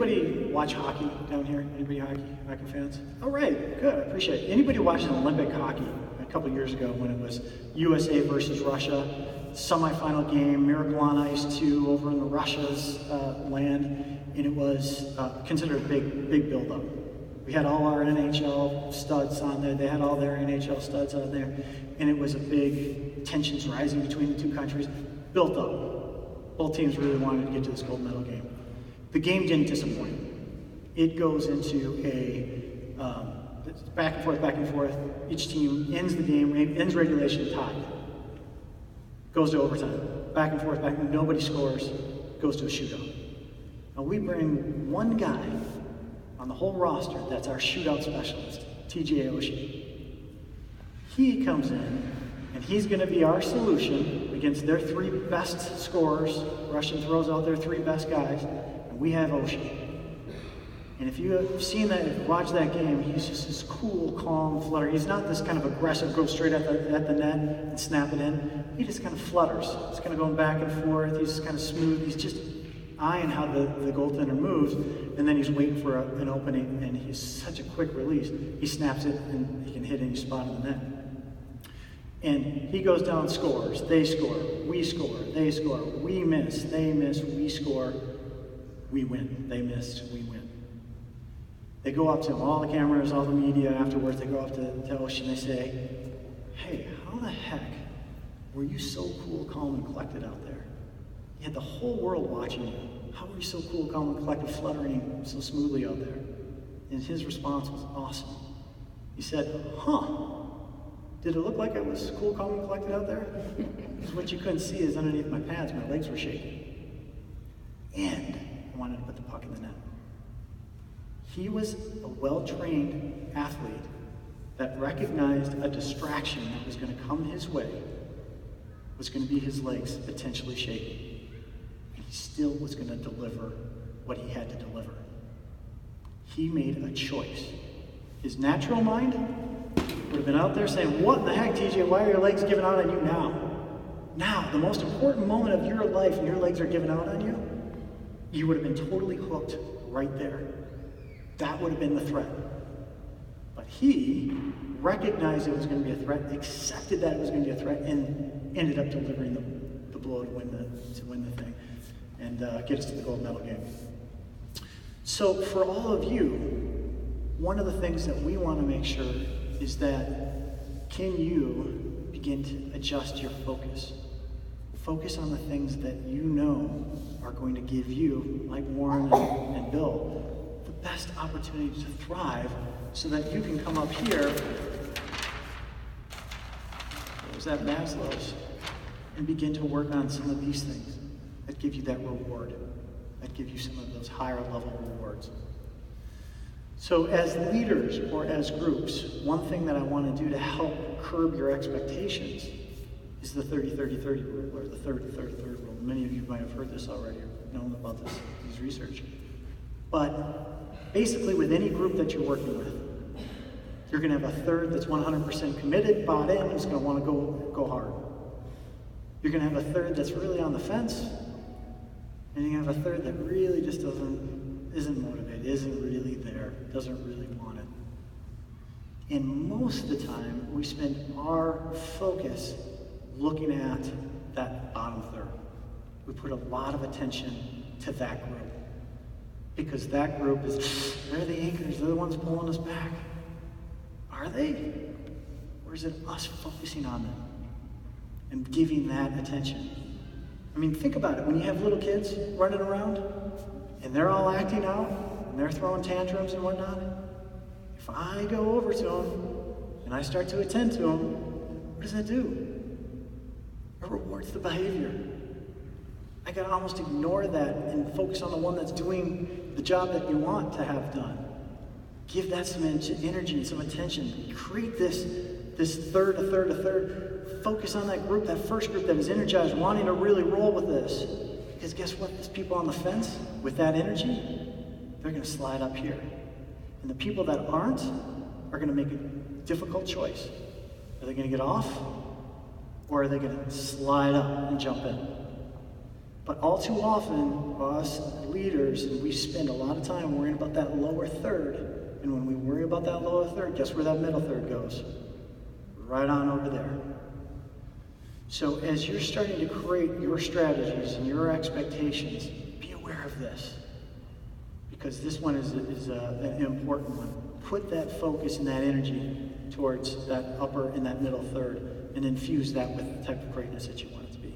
anybody watch hockey down here? Anybody hockey fans? All right, good, I appreciate it. Anybody watched an Olympic hockey a couple years ago when it was USA versus Russia, semifinal game, Miracle on Ice 2 over in Russia's land, and it was considered a big build-up. We had all our NHL studs on there, they had all their NHL studs on there, and it was a big tensions rising between the two countries, built up. Both teams really wanted to get to this gold medal game. The game didn't disappoint. It goes into a back and forth. Each team ends the game, ends regulation tied. Goes to overtime. Back and forth, nobody scores, goes to a shootout. Now we bring one guy on the whole roster that's our shootout specialist, TJ Oshie. He comes in, and he's going to be our solution against their three best scorers. Russian throws out their three best guys, and we have Oshie. And if you have seen that, if you watch that game, he's just this cool, calm flutter. He's not this kind of aggressive, go straight at the net and snap it in. He just kind of flutters. He's kind of going back and forth. He's kind of smooth. He's just eyeing how the goaltender moves, and then he's waiting for an opening, and he's such a quick release. He snaps it, and he can hit any spot in the net. And he goes down, scores, they score, we score, they score, we miss, they miss, we score, we win. They missed, we win. They go up to him, all the cameras, all the media afterwards, they go up to Oshie and they say, hey, how the heck were you so cool, calm, and collected out there? You had the whole world watching you. How were you so cool, calm, and collected, fluttering so smoothly out there? And his response was awesome. He said, did it look like I was cool, calm, and collected out there? Because what you couldn't see is underneath my pads, my legs were shaking. And I wanted to put the puck in the net. He was a well-trained athlete that recognized a distraction that was going to come his way, was going to be his legs potentially shaking. And he still was going to deliver what he had to deliver. He made a choice. His natural mind would have been out there saying, what in the heck, TJ, why are your legs giving out on you now? Now, the most important moment of your life, and your legs are giving out on you, you would have been totally hooked right there. That would have been the threat. But he recognized it was going to be a threat, accepted that it was going to be a threat, and ended up delivering the blow to win the thing and get us to the gold medal game. So for all of you, one of the things that we want to make sure is that can you begin to adjust your focus? Focus on the things that you know are going to give you, like Warren and Bill, the best opportunity to thrive so that you can come up here, what was that, Maslow's, and begin to work on some of these things that give you that reward, that give you some of those higher level rewards. So as leaders or as groups, one thing that I want to do to help curb your expectations is the 30-30-30 rule, or the 30-30-30 rule. Many of you might have heard this already or known about this research. But basically with any group that you're working with, you're going to have a third that's 100% committed, bought in, who's going to want to go hard. You're going to have a third that's really on the fence, and you have a third that really just isn't motivated, isn't really there, doesn't really want it. And most of the time, we spend our focus looking at that bottom third. We put a lot of attention to that group, because that group they're the anchors, they're the ones pulling us back. Are they? Or is it us focusing on them and giving that attention? I mean, think about it. When you have little kids running around and they're all acting out and they're throwing tantrums and whatnot, if I go over to them and I start to attend to them, what does that do? It rewards the behavior. I can almost ignore that and focus on the one that's doing the job that you want to have done. Give that some energy and some attention. Create this third, a third. Focus on that group, that first group that is energized, wanting to really roll with this. Because guess what? There's people on the fence with that energy, they're going to slide up here. And the people that aren't are going to make a difficult choice. Are they going to get off? Or are they going to slide up and jump in? But all too often, us leaders, we spend a lot of time worrying about that lower third. And when we worry about that lower third, guess where that middle third goes? Right on over there. So as you're starting to create your strategies and your expectations, be aware of this. Because this one is an important one. Put that focus and that energy towards that upper and that middle third, and infuse that with the type of greatness that you want.